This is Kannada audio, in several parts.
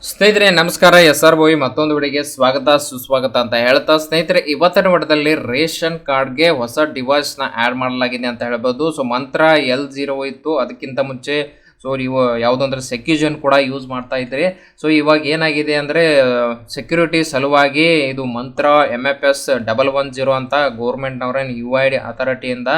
ಸ್ನೇಹಿತರೆ ನಮಸ್ಕಾರ. SR ಬಾಯ್ ಮತ್ತೊಂದು ವಿಡಿಯೋಗೆ ಸ್ವಾಗತ ಸುಸ್ವಾಗತ ಅಂತ ಹೇಳ್ತಾ ಸ್ನೇಹಿತರೆ, ಇವತ್ತಿನ ವಿಡಿಯೋದಲ್ಲಿ ರೇಷನ್ ಕಾರ್ಡ್ಗೆ ಹೊಸ ಡಿವೈಸ್ನ ಆ್ಯಡ್ ಮಾಡಲಾಗಿದೆ ಅಂತ ಹೇಳ್ಬೋದು. ಸೊ ಮಂತ್ರ L0 ಇತ್ತು, ಅದಕ್ಕಿಂತ ಮುಂಚೆ ಸೊ ನೀವು ಯಾವುದೋ ಅಂದರೆ ಸೆಕ್ಯೂಜನ್ ಕೂಡ ಯೂಸ್ ಮಾಡ್ತಾ ಇದ್ರಿ. ಸೊ ಇವಾಗ ಏನಾಗಿದೆ ಅಂದರೆ ಸೆಕ್ಯೂರಿಟಿ ಸಲುವಾಗಿ ಇದು ಮಂತ್ರ MFS 110 ಅಂತ ಗೌರ್ಮೆಂಟ್ನವರೇನು UID ಅಥಾರಿಟಿಯಿಂದ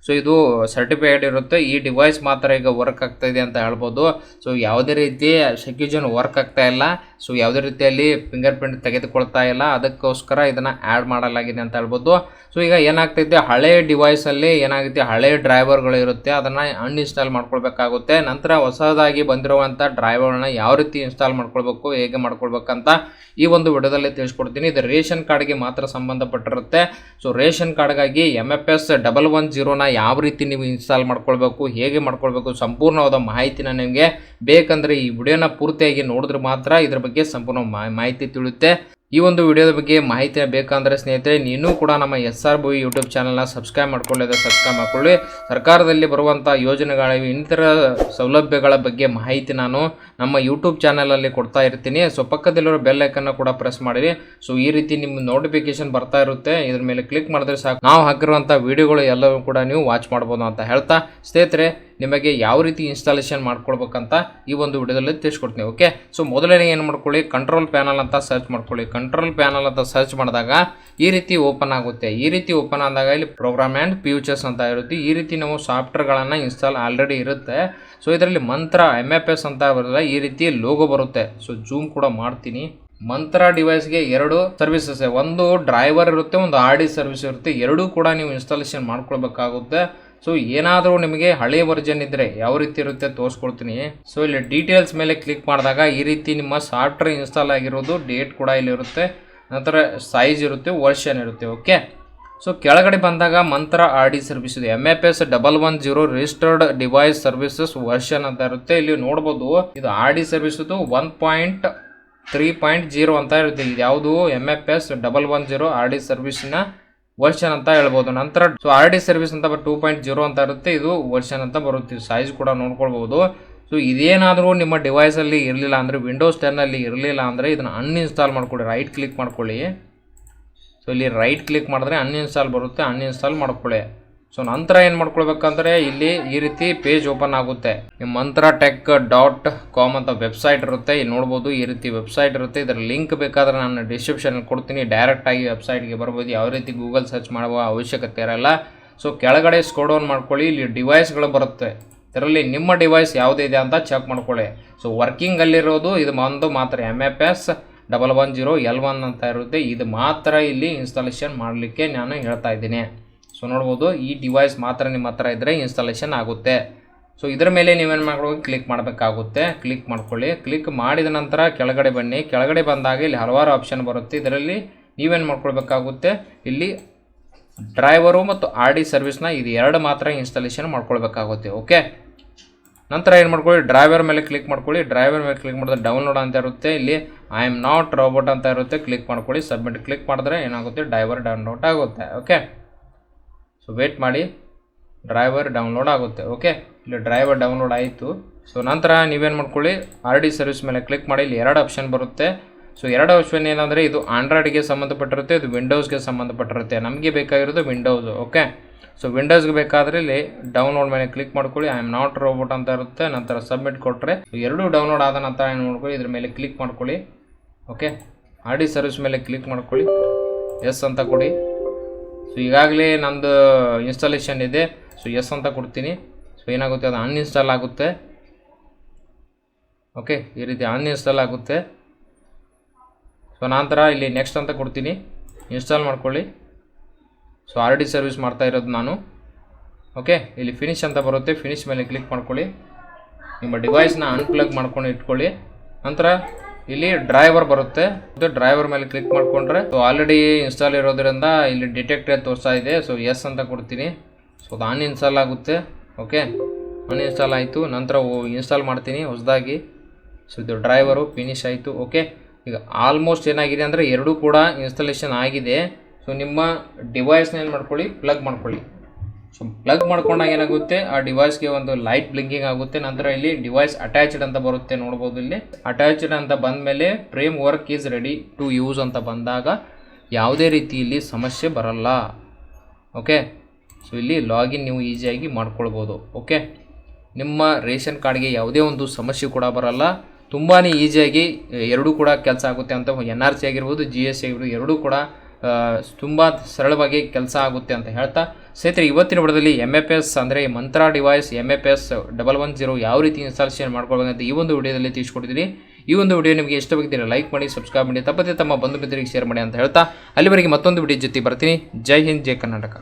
ಸೊ ಇದು ಸರ್ಟಿಫೈಡ್ ಇರುತ್ತೆ. ಈ ಡಿವೈಸ್ ಮಾತ್ರ ಈಗ ವರ್ಕ್ ಆಗ್ತಾ ಇದೆ ಅಂತ ಹೇಳ್ಬೋದು. ಸೊ ಯಾವುದೇ ರೀತಿ ಸೆಕ್ಯೂಜನ್ ವರ್ಕ್ ಆಗ್ತಾ ಇಲ್ಲ, ಸೊ ಯಾವುದೇ ರೀತಿಯಲ್ಲಿ ಫಿಂಗರ್ ಪ್ರಿಂಟ್ ತೆಗೆದುಕೊಳ್ತಾ ಇಲ್ಲ, ಅದಕ್ಕೋಸ್ಕರ ಇದನ್ನು ಆ್ಯಡ್ ಮಾಡಲಾಗಿದೆ ಅಂತ ಹೇಳ್ಬೋದು. ಸೊ ಈಗ ಏನಾಗ್ತೈತೆ, ಹಳೆ ಡಿವೈಸಲ್ಲಿ ಏನಾಗುತ್ತೆ, ಹಳೆ ಡ್ರೈವರ್ಗಳು ಇರುತ್ತೆ, ಅದನ್ನು ಅನ್ಇನ್ಸ್ಟಾಲ್ ಮಾಡ್ಕೊಳ್ಬೇಕಾಗುತ್ತೆ. ನಂತರ ಹೊಸದಾಗಿ ಬಂದಿರುವಂಥ ಡ್ರೈವರ್ಗಳನ್ನ ಯಾವ ರೀತಿ ಇನ್ಸ್ಟಾಲ್ ಮಾಡ್ಕೊಳ್ಬೇಕು, ಹೇಗೆ ಮಾಡ್ಕೊಳ್ಬೇಕಂತ ಈ ಒಂದು ವಿಡಿಯೋದಲ್ಲಿ ತಿಳಿಸ್ಕೊಡ್ತೀನಿ. ಇದು ರೇಷನ್ ಕಾರ್ಡ್ಗೆ ಮಾತ್ರ ಸಂಬಂಧಪಟ್ಟಿರುತ್ತೆ. ಸೊ ರೇಷನ್ ಕಾರ್ಡ್ಗಾಗಿ MFS 110ನ ಯಾವ ರೀತಿ ನೀವು ಇನ್ಸ್ಟಾಲ್ ಮಾಡ್ಕೊಳ್ಬೇಕು, ಹೇಗೆ ಮಾಡ್ಕೊಳ್ಬೇಕು, ಸಂಪೂರ್ಣವಾದ ಮಾಹಿತಿನ ನಿಮಗೆ ಬೇಕಂದರೆ ಈ ವಿಡಿಯೋನ ಪೂರ್ತಿಯಾಗಿ ನೋಡಿದ್ರೆ ಮಾತ್ರ ಇದ್ರ ಬಗ್ಗೆ ಸಂಪೂರ್ಣ ಮಾಹಿತಿ ತಿಳಿಯುತ್ತೆ. ಈ ಒಂದು ವಿಡಿಯೋದ ಬಗ್ಗೆ ಮಾಹಿತಿ ಬೇಕಂದರೆ ಸ್ನೇಹಿತರೆ, ನೀನು ಕೂಡ ನಮ್ಮ SR ಬಾಯ್ ಯೂಟ್ಯೂಬ್ ಚಾನಲ್ನ ಸಬ್ಸ್ಕ್ರೈಬ್ ಮಾಡ್ಕೊಳ್ಳೋದು ಸಬ್ಸ್ಕ್ರೈಬ್ ಮಾಡ್ಕೊಳ್ಳಿ. ಸರ್ಕಾರದಲ್ಲಿ ಬರುವಂಥ ಯೋಜನೆಗಳಿವೆ, ಇನ್ನಿತರ ಸೌಲಭ್ಯಗಳ ಬಗ್ಗೆ ಮಾಹಿತಿ ನಾನು ನಮ್ಮ ಯೂಟ್ಯೂಬ್ ಚಾನಲಲ್ಲಿ ಕೊಡ್ತಾ ಇರ್ತೀನಿ. ಸೊ ಪಕ್ಕದಲ್ಲಿರೋ ಬೆಲ್ ಐಕನ್ನ ಕೂಡ ಪ್ರೆಸ್ ಮಾಡಿರಿ. ಸೊ ಈ ರೀತಿ ನಿಮ್ಮ ನೋಟಿಫಿಕೇಶನ್ ಬರ್ತಾ ಇರುತ್ತೆ, ಇದ್ರ ಮೇಲೆ ಕ್ಲಿಕ್ ಮಾಡಿದ್ರೆ ಸಾಕು, ನಾವು ಹಾಕಿರುವಂಥ ವಿಡಿಯೋಗಳು ಎಲ್ಲವೂ ಕೂಡ ನೀವು ವಾಚ್ ಮಾಡ್ಬೋದು ಅಂತ ಹೇಳ್ತಾ ಸ್ನೇಹಿತರೆ, ನಿಮಗೆ ಯಾವ ರೀತಿ ಇನ್ಸ್ಟಾಲೇಷನ್ ಮಾಡ್ಕೊಳ್ಬೇಕಂತ ಈ ಒಂದು ವಿಡಿಯೋದಲ್ಲಿ ತಿಳಿಸ್ಕೊಡ್ತೀನಿ. ಓಕೆ, ಸೊ ಮೊದಲನೇ ಏನು ಮಾಡ್ಕೊಳ್ಳಿ, ಕಂಟ್ರೋಲ್ ಪ್ಯಾನಲ್ ಅಂತ ಸರ್ಚ್ ಮಾಡ್ಕೊಳ್ಳಿ. ಕಂಟ್ರೋಲ್ ಪ್ಯಾನಲ್ ಅಂತ ಸರ್ಚ್ ಮಾಡಿದಾಗ ಈ ರೀತಿ ಓಪನ್ ಆಗುತ್ತೆ. ಈ ರೀತಿ ಓಪನ್ ಆದಾಗ ಇಲ್ಲಿ ಪ್ರೋಗ್ರಾಮ್ ಆ್ಯಂಡ್ ಫ್ಯೂಚರ್ಸ್ ಅಂತ ಇರುತ್ತೆ. ಈ ರೀತಿ ನಾವು ಸಾಫ್ಟ್ವೇರ್ಗಳನ್ನು ಇನ್ಸ್ಟಾಲ್ ಆಲ್ರೆಡಿ ಇರುತ್ತೆ. ಸೊ ಇದರಲ್ಲಿ ಮಂತ್ರ MFS ಅಂತ ಬರೋಲ್ಲ, ಈ ರೀತಿ ಲೋಗೋ ಬರುತ್ತೆ. ಸೊ ಜೂಮ್ ಕೂಡ ಮಾಡ್ತೀನಿ. ಮಂತ್ರ ಡಿವೈಸ್ಗೆ ಎರಡು ಸರ್ವಿಸಸ್, ಒಂದು ಡ್ರೈವರ್ ಇರುತ್ತೆ, ಒಂದು RD ಸರ್ವಿಸ್ ಇರುತ್ತೆ. ಎರಡೂ ಕೂಡ ನೀವು ಇನ್ಸ್ಟಾಲೇಷನ್ ಮಾಡ್ಕೊಳ್ಬೇಕಾಗುತ್ತೆ. ಸೊ ಏನಾದರೂ ನಿಮಗೆ ಹಳೆ ವರ್ಜನ್ ಇದ್ದರೆ ಯಾವ ರೀತಿ ಇರುತ್ತೆ ತೋರಿಸ್ಕೊಡ್ತೀನಿ. ಸೊ ಇಲ್ಲಿ ಡೀಟೇಲ್ಸ್ ಮೇಲೆ ಕ್ಲಿಕ್ ಮಾಡಿದಾಗ ಈ ರೀತಿ ನಿಮ್ಮ ಸಾಫ್ಟ್ವೇರ್ ಇನ್ಸ್ಟಾಲ್ ಆಗಿರೋದು ಡೇಟ್ ಕೂಡ ಇಲ್ಲಿ ಇರುತ್ತೆ, ನಂತರ ಸೈಜ್ ಇರುತ್ತೆ, ವರ್ಷನ್ ಇರುತ್ತೆ. ಓಕೆ, ಸೊ ಕೆಳಗಡೆ ಬಂದಾಗ ಮಂತ್ರ RD ಸರ್ವಿಸ್ ಇದೆ, MFS 110 registered device services version ಅಂತ ಇರುತ್ತೆ. ಇಲ್ಲಿ ನೋಡ್ಬೋದು, ಇದು RD ಸರ್ವಿಸ್ 1.3.0 ಅಂತ ಇರುತ್ತೆ. ಇದು ಯಾವುದು MFS 110 RD ಸರ್ವಿಸ್ನ ವರ್ಷನ್ ಅಂತ ಹೇಳ್ಬೋದು. ನಂತರ ಸೊ RD ಸರ್ವಿಸ್ ಅಂತ 2.0 ಅಂತ ಇರುತ್ತೆ, ಇದು ವರ್ಷನ್ ಅಂತ ಬರುತ್ತೆ. ಸೈಜ್ ಕೂಡ ನೋಡ್ಕೊಳ್ಬಹುದು. ಸೊ ಇದೇನಾದರೂ ನಿಮ್ಮ ಡಿವೈಸಲ್ಲಿ ಇರಲಿಲ್ಲ ಅಂದರೆ, ವಿಂಡೋಸ್ 10 ಇರಲಿಲ್ಲ ಅಂದರೆ ಇದನ್ನು ಅನ್ಇನ್ಸ್ಟಾಲ್ ಮಾಡ್ಕೊಳ್ಳಿ. ರೈಟ್ ಕ್ಲಿಕ್ ಮಾಡ್ಕೊಳ್ಳಿ. ಸೊ ಇಲ್ಲಿ ರೈಟ್ ಕ್ಲಿಕ್ ಮಾಡಿದ್ರೆ ಅನ್ಇನ್ಸ್ಟಾಲ್ ಬರುತ್ತೆ, ಅನ್ಇನ್ಸ್ಟಾಲ್ ಮಾಡ್ಕೊಳ್ಳಿ. ಸೊ ನಂತರ ಏನು ಮಾಡ್ಕೊಳ್ಬೇಕಂದ್ರೆ ಇಲ್ಲಿ ಈ ರೀತಿ ಪೇಜ್ ಓಪನ್ ಆಗುತ್ತೆ. ನಿಮ್ಮ mantraTech.com ಅಂತ ವೆಬ್ಸೈಟ್ ಇರುತ್ತೆ, ಇಲ್ಲಿ ನೋಡ್ಬೋದು. ಈ ರೀತಿ ವೆಬ್ಸೈಟ್ ಇರುತ್ತೆ. ಇದರ ಲಿಂಕ್ ಬೇಕಾದರೆ ನಾನು ಡಿಸ್ಕ್ರಿಪ್ಷನ್ ಕೊಡ್ತೀನಿ, ಡೈರೆಕ್ಟಾಗಿ ವೆಬ್ಸೈಟ್ಗೆ ಬರ್ಬೋದು. ಯಾವ ರೀತಿ ಗೂಗಲ್ ಸರ್ಚ್ ಮಾಡುವ ಅವಶ್ಯಕತೆ ಇರಲ್ಲ. ಸೊ ಕೆಳಗಡೆ ಸ್ಕ್ರೋಲ್ ಡೌನ್ ಮಾಡ್ಕೊಳ್ಳಿ, ಇಲ್ಲಿ ಡಿವೈಸ್ಗಳು ಬರುತ್ತೆ. ಇದರಲ್ಲಿ ನಿಮ್ಮ ಡಿವೈಸ್ ಯಾವುದಿದೆ ಅಂತ ಚೆಕ್ ಮಾಡ್ಕೊಳ್ಳಿ. ಸೊ ವರ್ಕಿಂಗಲ್ಲಿರೋದು ಇದು ಒಂದು ಮಾತ್ರ MFS 110 L1 ಅಂತ ಇರುತ್ತೆ. ಇದು ಮಾತ್ರ ಇಲ್ಲಿ ಇನ್ಸ್ಟಾಲೇಷನ್ ಮಾಡಲಿಕ್ಕೆ ನಾನು ಹೇಳ್ತಾ ಇದ್ದೀನಿ. ಸೊ ನೋಡ್ಬೋದು, ಈ ಡಿವೈಸ್ ಮಾತ್ರ ನಿಮ್ಮ ಹತ್ರ ಇದ್ದರೆ ಇನ್ಸ್ಟಾಲೇಷನ್ ಆಗುತ್ತೆ. ಸೊ ಇದರ ಮೇಲೆ ನೀವೇನು ಮಾಡ್ಬೇಕು, ಕ್ಲಿಕ್ ಮಾಡಬೇಕಾಗುತ್ತೆ. ಕ್ಲಿಕ್ ಮಾಡ್ಕೊಳ್ಳಿ. ಕ್ಲಿಕ್ ಮಾಡಿದ ನಂತರ ಕೆಳಗಡೆ ಬನ್ನಿ. ಕೆಳಗಡೆ ಬಂದಾಗ ಇಲ್ಲಿ ಹಲವಾರು ಆಪ್ಷನ್ ಬರುತ್ತೆ. ಇದರಲ್ಲಿ ನೀವೇನು ಮಾಡ್ಕೊಳ್ಬೇಕಾಗುತ್ತೆ, ಇಲ್ಲಿ ಡ್ರೈವರು ಮತ್ತು RD ಸರ್ವಿಸ್ನ ಇದು ಎರಡು ಮಾತ್ರ ಇನ್ಸ್ಟಾಲೇಷನ್ ಮಾಡ್ಕೊಳ್ಬೇಕಾಗುತ್ತೆ. ಓಕೆ, ನಂತರ ಏನು ಮಾಡ್ಕೊಳ್ಳಿ, ಡ್ರೈವರ್ ಮೇಲೆ ಕ್ಲಿಕ್ ಮಾಡ್ಕೊಳ್ಳಿ. ಡ್ರೈವರ್ ಮೇಲೆ ಕ್ಲಿಕ್ ಮಾಡಿದ್ರೆ ಡೌನ್ಲೋಡ್ ಅಂತ ಇರುತ್ತೆ. ಇಲ್ಲಿ ಐ ಆಮ್ ನಾಟ್ ರೋಬೋಟ್ ಅಂತ ಇರುತ್ತೆ, ಕ್ಲಿಕ್ ಮಾಡ್ಕೊಳ್ಳಿ. ಸಬ್ಮಿಟ್ ಕ್ಲಿಕ್ ಮಾಡಿದ್ರೆ ಏನಾಗುತ್ತೆ, ಡ್ರೈವರ್ ಡೌನ್ಲೋಡ್ ಆಗುತ್ತೆ. ಓಕೆ, ಸೊ ವೇಟ್ ಮಾಡಿ, ಡ್ರೈವರ್ ಡೌನ್ಲೋಡ್ ಆಗುತ್ತೆ. ಓಕೆ, ಇಲ್ಲಿ ಡ್ರೈವರ್ ಡೌನ್ಲೋಡ್ ಆಯಿತು. ಸೊ ನಂತರ ನೀವೇನು ಮಾಡ್ಕೊಳ್ಳಿ, RD ಸರ್ವಿಸ್ ಮೇಲೆ ಕ್ಲಿಕ್ ಮಾಡಿ. ಇಲ್ಲಿ ಎರಡು ಆಪ್ಷನ್ ಬರುತ್ತೆ. ಸೊ ಎರಡು ಆಪ್ಷನ್ ಏನಂದರೆ, ಇದು ಆಂಡ್ರಾಯ್ಡ್ಗೆ ಸಂಬಂಧಪಟ್ಟಿರುತ್ತೆ, ಇದು ವಿಂಡೋಸ್ಗೆ ಸಂಬಂಧಪಟ್ಟಿರುತ್ತೆ. ನಮಗೆ ಬೇಕಾಗಿರೋದು ವಿಂಡೋಸ್. ಓಕೆ, ಸೊ ವಿಂಡೋಸ್ಗೆ ಬೇಕಾದರೆ ಇಲ್ಲಿ ಡೌನ್ಲೋಡ್ ಮೇಲೆ ಕ್ಲಿಕ್ ಮಾಡ್ಕೊಳ್ಳಿ. ಐ ಆಮ್ ನಾಟ್ ರೋಬೋಟ್ ಅಂತ ಇರುತ್ತೆ. ನಂತರ ಸಬ್ಮಿಟ್ ಕೊಟ್ಟರೆ ಎರಡೂ ಡೌನ್ಲೋಡ್ ಆದ ನಂತರ ಏನು ಮಾಡ್ಕೊಳ್ಳಿ, ಇದ್ರ ಮೇಲೆ ಕ್ಲಿಕ್ ಮಾಡ್ಕೊಳ್ಳಿ. ಓಕೆ, RD ಸರ್ವಿಸ್ ಮೇಲೆ ಕ್ಲಿಕ್ ಮಾಡ್ಕೊಳ್ಳಿ, ಎಸ್ ಅಂತ ಕೊಡಿ. ಸೊ ಈಗಾಗಲೇ ನಂದು ಇನ್ಸ್ಟಾಲೇಷನ್ ಇದೆ, ಸೊ ಎಸ್ ಅಂತ ಕೊಡ್ತೀನಿ. ಸೊ ಏನಾಗುತ್ತೆ, ಅದು ಅನ್ಇನ್ಸ್ಟಾಲ್ ಆಗುತ್ತೆ. ಓಕೆ, ಈ ರೀತಿ ಅನ್ಇನ್ಸ್ಟಾಲ್ ಆಗುತ್ತೆ. ಸೊ ನಂತರ ಇಲ್ಲಿ ನೆಕ್ಸ್ಟ್ ಅಂತ ಕೊಡ್ತೀನಿ, ಇನ್ಸ್ಟಾಲ್ ಮಾಡ್ಕೊಳ್ಳಿ. ಸೊ RD ಸರ್ವಿಸ್ ಮಾಡ್ತಾ ಇರೋದು ನಾನು. ಓಕೆ, ಇಲ್ಲಿ ಫಿನಿಶ್ ಅಂತ ಬರುತ್ತೆ, ಫಿನಿಶ್ ಮೇಲೆ ಕ್ಲಿಕ್ ಮಾಡ್ಕೊಳ್ಳಿ. ನಿಮ್ಮ ಡಿವೈಸ್ನ ಅನ್ಪ್ಲಗ್ ಮಾಡ್ಕೊಂಡು ಇಟ್ಕೊಳ್ಳಿ. ನಂತರ ಇಲ್ಲಿ ಡ್ರೈವರ್ ಬರುತ್ತೆ, ಡ್ರೈವರ್ ಮೇಲೆ ಕ್ಲಿಕ್ ಮಾಡಿಕೊಂಡ್ರೆ ಸೊ ಆಲ್ರೆಡಿ ಇನ್ಸ್ಟಾಲ್ ಇರೋದ್ರಿಂದ ಇಲ್ಲಿ ಡಿಟೆಕ್ಟ್ ತೋರಿಸ್ತಾ ಇದೆ. ಸೊ ಎಸ್ ಅಂತ ಕೊಡ್ತೀನಿ. ಸೊ ಅದು ಅನ್ಇನ್ಸ್ಟಾಲ್ ಆಗುತ್ತೆ. ಓಕೆ, ಅನ್ಇನ್ಸ್ಟಾಲ್ ಆಯಿತು. ನಂತರ ಇನ್ಸ್ಟಾಲ್ ಮಾಡ್ತೀನಿ ಹೊಸದಾಗಿ. ಸೊ ಇದು ಡ್ರೈವರು ಫಿನಿಶ್ ಆಯಿತು. ಓಕೆ, ಈಗ ಆಲ್ಮೋಸ್ಟ್ ಏನಾಗಿದೆ ಅಂದರೆ ಎರಡೂ ಕೂಡ ಇನ್ಸ್ಟಾಲೇಷನ್ ಆಗಿದೆ. ಸೊ ನಿಮ್ಮ ಡಿವೈಸ್ನ ಏನು ಮಾಡ್ಕೊಳ್ಳಿ, ಪ್ಲಗ್ ಮಾಡ್ಕೊಳ್ಳಿ. ಸೊ ಪ್ಲಗ್ ಮಾಡ್ಕೊಂಡಾಗ ಏನಾಗುತ್ತೆ, ಆ ಡಿವೈಸ್ಗೆ ಒಂದು ಲೈಟ್ ಬ್ಲಿಂಕಿಂಗ್ ಆಗುತ್ತೆ. ನಂತರ ಇಲ್ಲಿ ಡಿವೈಸ್ ಅಟ್ಯಾಚ್ಡ್ ಅಂತ ಬರುತ್ತೆ, ನೋಡ್ಬೋದು. ಇಲ್ಲಿ ಅಟ್ಯಾಚ್ಡ್ ಅಂತ ಬಂದ ಮೇಲೆ framework is ready to use ಅಂತ ಬಂದಾಗ ಯಾವುದೇ ರೀತಿ ಇಲ್ಲಿ ಸಮಸ್ಯೆ ಬರಲ್ಲ. ಓಕೆ, ಸೊ ಇಲ್ಲಿ ಲಾಗಿನ್ ನೀವು ಈಸಿಯಾಗಿ ಮಾಡ್ಕೊಳ್ಬೋದು. ಓಕೆ, ನಿಮ್ಮ ರೇಷನ್ ಕಾರ್ಡ್ಗೆ ಯಾವುದೇ ಒಂದು ಸಮಸ್ಯೆ ಕೂಡ ಬರಲ್ಲ. ತುಂಬಾ ಈಸಿಯಾಗಿ ಎರಡೂ ಕೂಡ ಕೆಲಸ ಆಗುತ್ತೆ ಅಂತ, NRC ಆಗಿರ್ಬೋದು GST ಆಗಿರ್ಬೋದು ಎರಡೂ ಕೂಡ ತುಂಬ ಸರಳವಾಗಿ ಕೆಲಸ ಆಗುತ್ತೆ ಅಂತ ಹೇಳ್ತಾ ಸ್ನೇಹಿತರೆ, ಇವತ್ತಿನ ವಿಡಿಯೋದಲ್ಲಿ MFS ಅಂದರೆ ಮಂತ್ರ ಡಿವೈಸ್ MFS 110 ಯಾವ ರೀತಿ ಇನ್ಸ್ಟಾಲೇಷನ್ ಮಾಡ್ಕೊಳ್ಬೇಕಂತ ಈ ಒಂದು ವಿಡಿಯೋದಲ್ಲಿ ತಿಳಿಸ್ಕೊಟ್ಟಿದ್ದೀನಿ. ಈ ಒಂದು ವಿಡಿಯೋ ನಿಮಗೆ ಇಷ್ಟವಾಗಿದ್ದರೆ ಲೈಕ್ ಮಾಡಿ, ಸಬ್ಸ್ಕ್ರೈಬ್ ಮಾಡಿ, ತಪ್ಪದೆ ತಮ್ಮ ಬಂಧು ಮಿತ್ರರಿಗೆ ಶೇರ್ ಮಾಡಿ ಅಂತ ಹೇಳ್ತಾ ಅಲ್ಲಿವರೆಗೆ ಮತ್ತೊಂದು ವಿಡಿಯೋ ಜೊತೆ ಬರ್ತೀನಿ. ಜೈ ಹಿಂದ್, ಜೈ ಕರ್ನಾಟಕ.